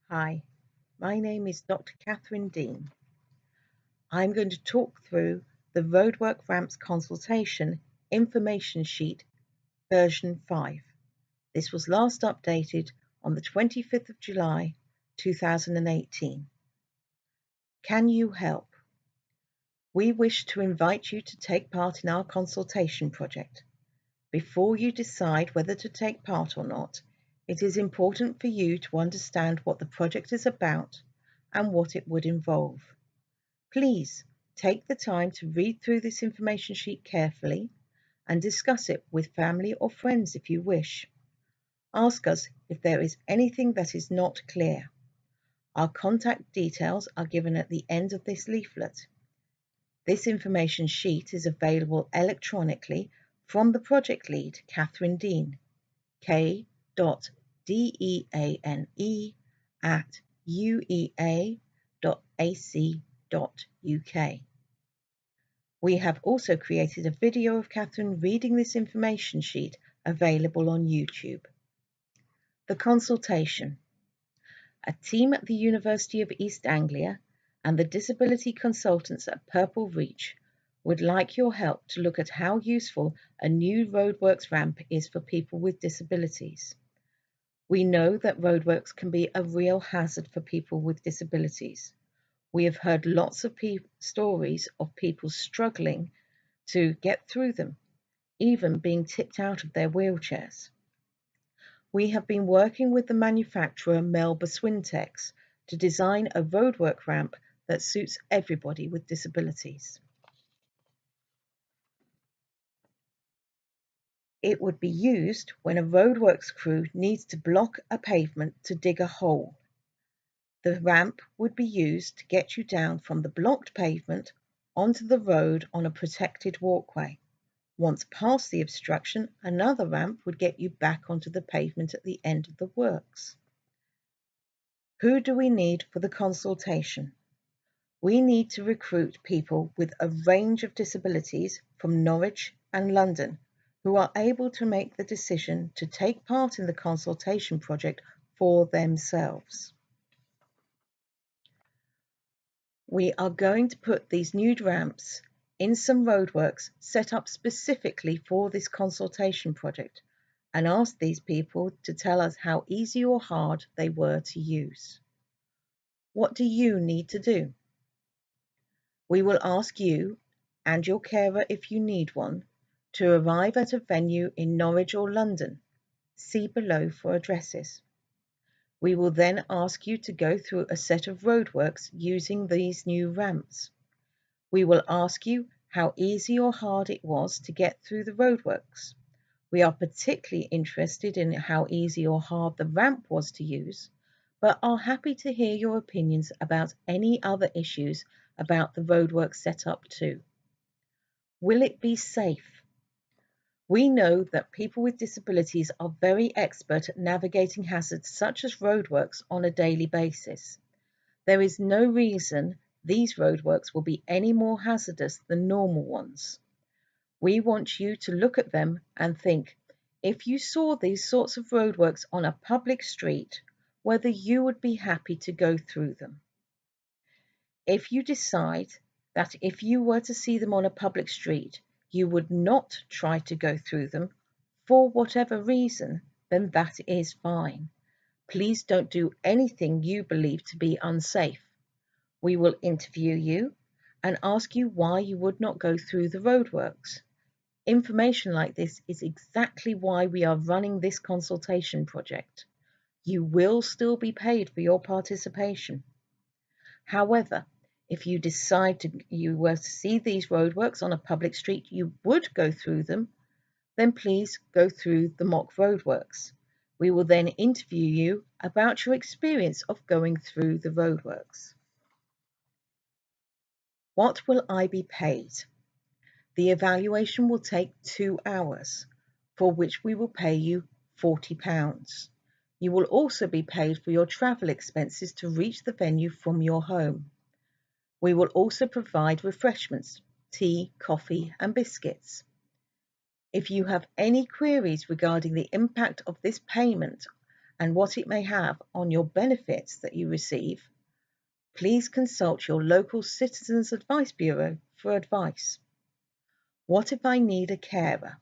Hi, my name is Dr. Katherine Deane. I'm going to talk through the Roadworks Ramp Consultation Information Sheet version 5. This was last updated on the 25th of July 2018. Can you help? We wish to invite you to take part in our consultation project. Before you decide whether to take part or not, it is important for you to understand what the project is about and what it would involve. Please take the time to read through this information sheet carefully and discuss it with family or friends if you wish. Ask us if there is anything that is not clear. Our contact details are given at the end of this leaflet. This information sheet is available electronically from the project lead, Katherine Deane, k.deane@uea.ac.uk. We have also created a video of Katherine reading this information sheet available on YouTube. The consultation. A team at the University of East Anglia and the disability consultants at Purple Reach would like your help to look at how useful a new roadworks ramp is for people with disabilities. We know that roadworks can be a real hazard for people with disabilities. We have heard lots of stories of people struggling to get through them, even being tipped out of their wheelchairs. We have been working with the manufacturer Melba Swintex to design a roadwork ramp that suits everybody with disabilities. It would be used when a roadworks crew needs to block a pavement to dig a hole. The ramp would be used to get you down from the blocked pavement onto the road on a protected walkway. Once past the obstruction, another ramp would get you back onto the pavement at the end of the works. Who do we need for the consultation? We need to recruit people with a range of disabilities from Norwich and London who are able to make the decision to take part in the consultation project for themselves. We are going to put these new ramps in some roadworks set up specifically for this consultation project and ask these people to tell us how easy or hard they were to use. What do you need to do? We will ask you, and your carer if you need one, to arrive at a venue in Norwich or London. See below for addresses. We will then ask you to go through a set of roadworks using these new ramps. We will ask you how easy or hard it was to get through the roadworks. We are particularly interested in how easy or hard the ramp was to use, but are happy to hear your opinions about any other issues about the roadworks setup too. Will it be safe? We know that people with disabilities are very expert at navigating hazards such as roadworks on a daily basis. There is no reason these roadworks will be any more hazardous than normal ones. We want you to look at them and think, if you saw these sorts of roadworks on a public street, whether you would be happy to go through them. If you decide that if you were to see them on a public street, you would not try to go through them for whatever reason, then that is fine. Please don't do anything you believe to be unsafe. We will interview you and ask you why you would not go through the roadworks. Information like this is exactly why we are running this consultation project. You will still be paid for your participation. However, if you decide you were to see these roadworks on a public street, you would go through them, then please go through the mock roadworks. We will then interview you about your experience of going through the roadworks. What will I be paid? The evaluation will take 2 hours, for which we will pay you £40. You will also be paid for your travel expenses to reach the venue from your home. We will also provide refreshments, tea, coffee and biscuits. If you have any queries regarding the impact of this payment and what it may have on your benefits that you receive, please consult your local Citizens Advice Bureau for advice. What if I need a carer?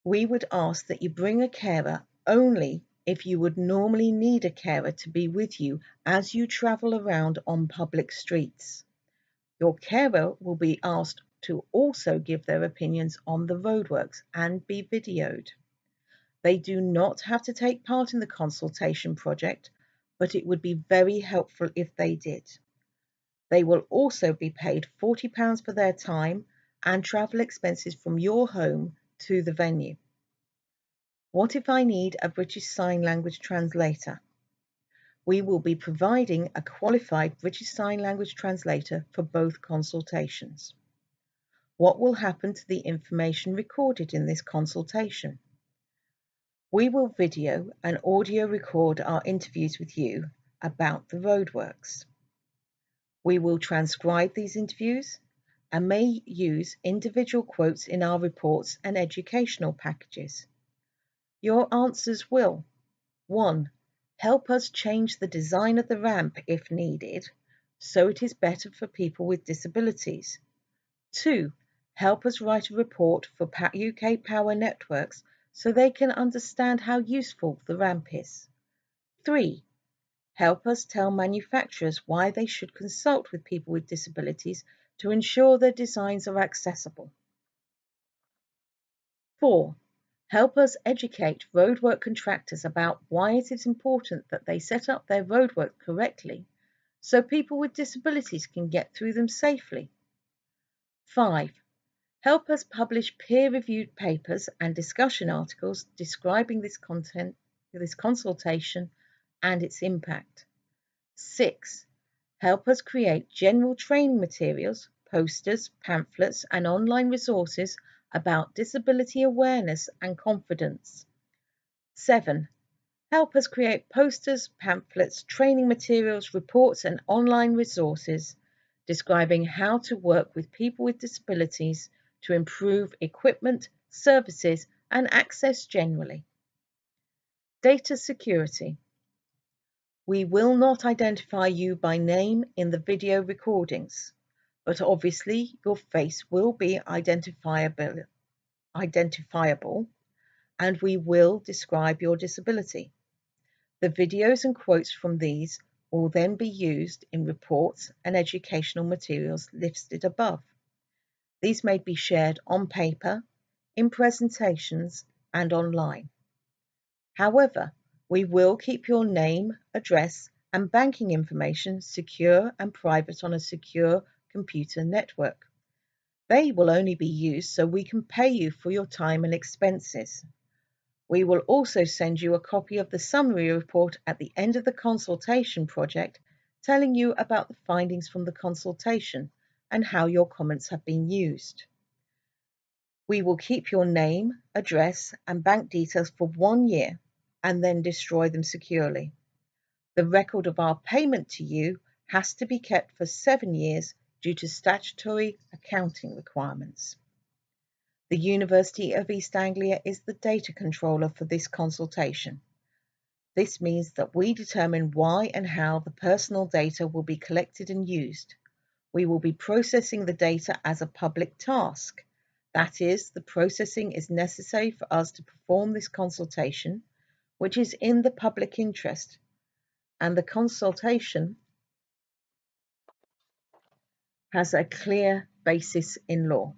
We would ask that you bring a carer only if you would normally need a carer to be with you as you travel around on public streets. Your carer will be asked to also give their opinions on the roadworks and be videoed. They do not have to take part in the consultation project, but it would be very helpful if they did. They will also be paid £40 for their time and travel expenses from your home to the venue. What if I need a British Sign Language translator? We will be providing a qualified British Sign Language translator for both consultations. What will happen to the information recorded in this consultation? We will video and audio record our interviews with you about the roadworks. We will transcribe these interviews and may use individual quotes in our reports and educational packages. Your answers will: 1. Help us change the design of the ramp if needed, so it is better for people with disabilities. 2. Help us write a report for UK Power Networks so they can understand how useful the ramp is. 3. Help us tell manufacturers why they should consult with people with disabilities to ensure their designs are accessible. 4. Help us educate roadwork contractors about why it is important that they set up their roadwork correctly so people with disabilities can get through them safely. 5. Help us publish peer-reviewed papers and discussion articles describing this consultation and its impact. 6. Help us create general training materials, posters, pamphlets, and online resources about disability awareness and confidence. 7. Help us create posters, pamphlets, training materials, reports, and online resources describing how to work with people with disabilities to improve equipment, services, and access generally. Data security. We will not identify you by name in the video recordings, but obviously your face will be identifiable, and we will describe your disability. The videos and quotes from these will then be used in reports and educational materials listed above. These may be shared on paper, in presentations, and online. However, we will keep your name, address, and banking information secure and private on a secure computer network. They will only be used so we can pay you for your time and expenses. We will also send you a copy of the summary report at the end of the consultation project, telling you about the findings from the consultation and how your comments have been used. We will keep your name, address, and bank details for 1 year and then destroy them securely. The record of our payment to you has to be kept for 7 years due to statutory accounting requirements. The University of East Anglia is the data controller for this consultation. This means that we determine why and how the personal data will be collected and used. We will be processing the data as a public task. That is, the processing is necessary for us to perform this consultation, which is in the public interest, and the consultation has a clear basis in law.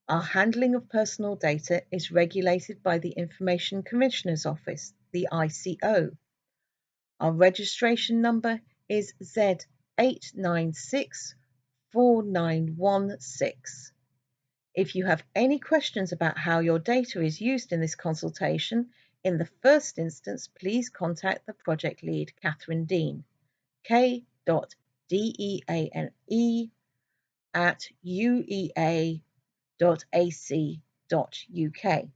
Our handling of personal data is regulated by the Information Commissioner's Office, the ICO. Our registration number is Z8964916. If you have any questions about how your data is used in this consultation, in the first instance, please contact the project lead, Katherine Deane, k.deane@uea.ac.uk.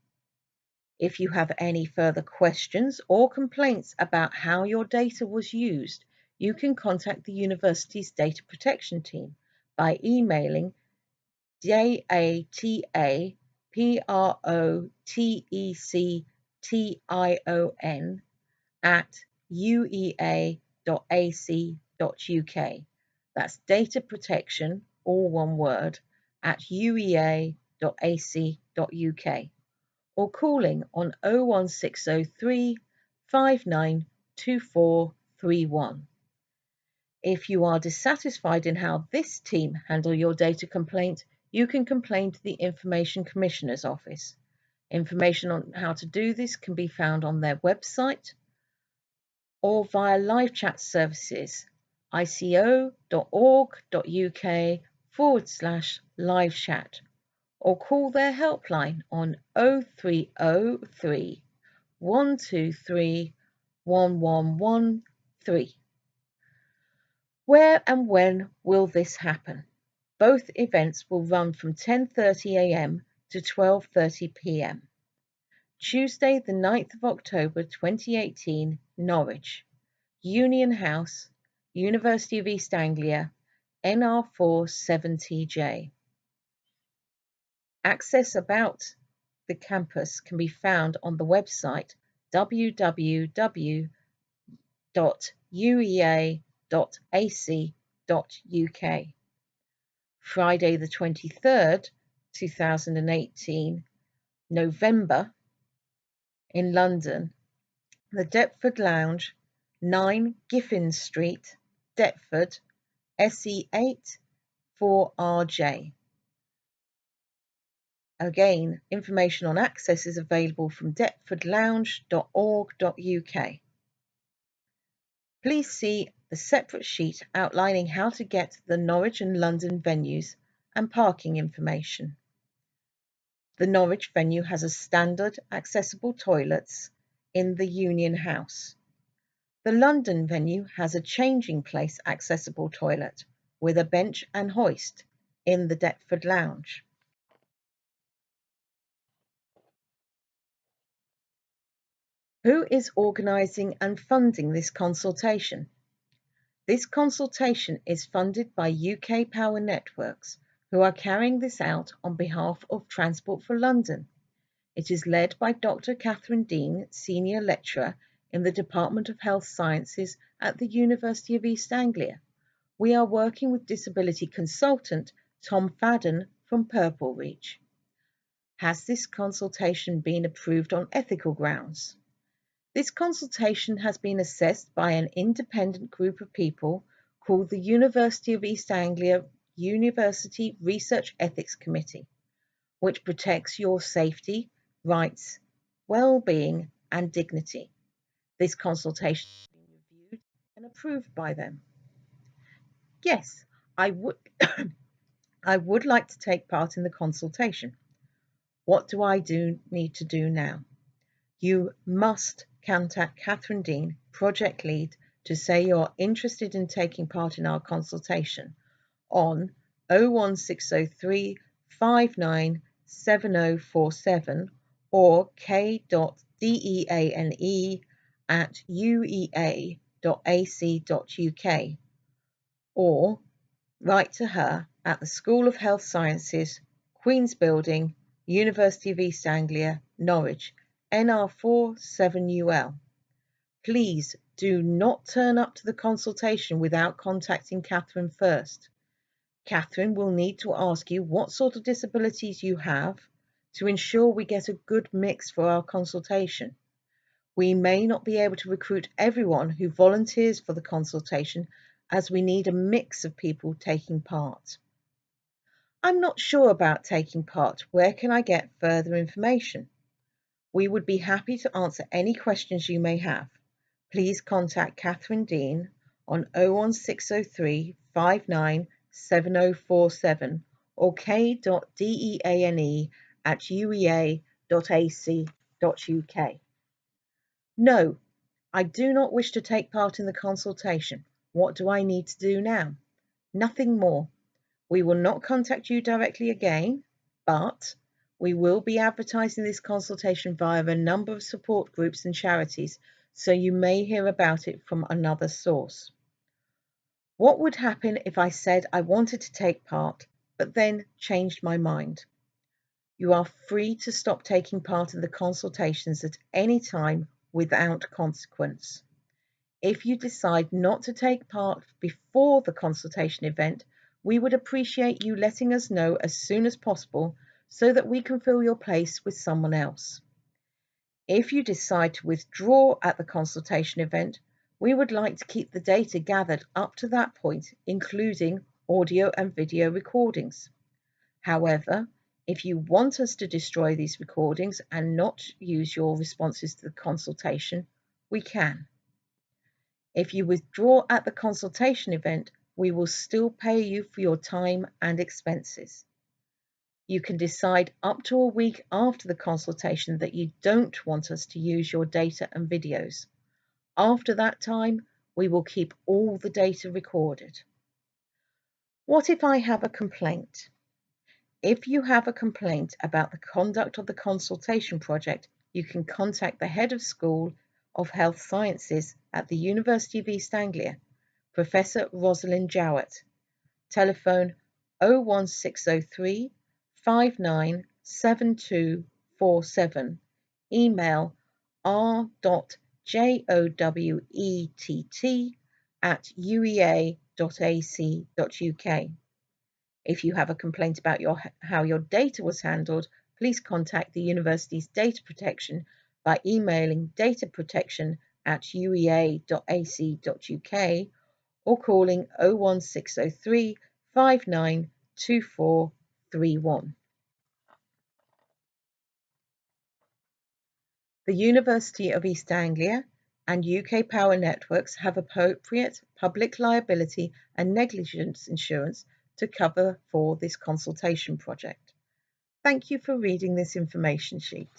If you have any further questions or complaints about how your data was used, you can contact the university's data protection team by emailing datapprotec at uea.ac.uk. That's data protection, all one word, at uea.ac.uk, or calling on 01603 592431. If you are dissatisfied in how this team handle your data complaint, you can complain to the Information Commissioner's Office. Information on how to do this can be found on their website or via live chat services, ico.org.uk/live chat, or call their helpline on 0303 123 1113. Where and when will this happen? Both events will run from 10:30 a.m. to 12:30 p.m. Tuesday, the 9th of October 2018, Norwich, Union House, University of East Anglia, NR4 7TJ. Access about the campus can be found on the website www.uea.ac.uk. Friday the 23rd, 2018, November, in London, the Deptford Lounge, 9 Giffin Street, Deptford, SE8 4RJ. Again, information on access is available from deptfordlounge.org.uk. Please see the separate sheet outlining how to get to the Norwich and London venues and parking information. The Norwich venue has a standard accessible toilets in the Union House. The London venue has a changing place accessible toilet with a bench and hoist in the Deptford Lounge. Who is organising and funding this consultation? This consultation is funded by UK Power Networks, who are carrying this out on behalf of Transport for London. It is led by Dr. Katherine Deane, Senior Lecturer in the Department of Health Sciences at the University of East Anglia. We are working with disability consultant Tom Fadden from Purple Reach. Has this consultation been approved on ethical grounds? This consultation has been assessed by an independent group of people called the University of East Anglia University Research Ethics Committee, which protects your safety, rights, well-being and dignity. This consultation has been reviewed and approved by them. Yes, I would I would like to take part in the consultation. What do I need to do now? You must contact Katherine Deane, Project Lead, to say you're interested in taking part in our consultation on 01603 597047 or k.deane@uea.ac.uk, or write to her at the School of Health Sciences, Queen's Building, University of East Anglia, Norwich, NR4 7UL. Please do not turn up to the consultation without contacting Katherine first. Katherine will need to ask you what sort of disabilities you have to ensure we get a good mix for our consultation. We may not be able to recruit everyone who volunteers for the consultation, as we need a mix of people taking part. I'm not sure about taking part. Where can I get further information? We would be happy to answer any questions you may have. Please contact Katherine Deane on 01603 597047 or k.deane@uea.ac.uk. No, I do not wish to take part in the consultation. What do I need to do now? Nothing more. We will not contact you directly again, but we will be advertising this consultation via a number of support groups and charities, so you may hear about it from another source. What would happen if I said I wanted to take part, but then changed my mind? You are free to stop taking part in the consultations at any time without consequence. If you decide not to take part before the consultation event, we would appreciate you letting us know as soon as possible so that we can fill your place with someone else. If you decide to withdraw at the consultation event, we would like to keep the data gathered up to that point, including audio and video recordings. However, if you want us to destroy these recordings and not use your responses to the consultation, we can. If you withdraw at the consultation event, we will still pay you for your time and expenses. You can decide up to a week after the consultation that you don't want us to use your data and videos. After that time, we will keep all the data recorded. What if I have a complaint? If you have a complaint about the conduct of the consultation project, you can contact the Head of School of Health Sciences at the University of East Anglia, Professor Rosalind Jowett. Telephone 01603 597247. Email r.jowett@uea.ac.uk. If you have a complaint about how your data was handled, please contact the university's data protection by emailing dataprotection@uea.ac.uk or calling 01603 592431. The University of East Anglia and UK Power Networks have appropriate public liability and negligence insurance to cover for this consultation project. Thank you for reading this information sheet.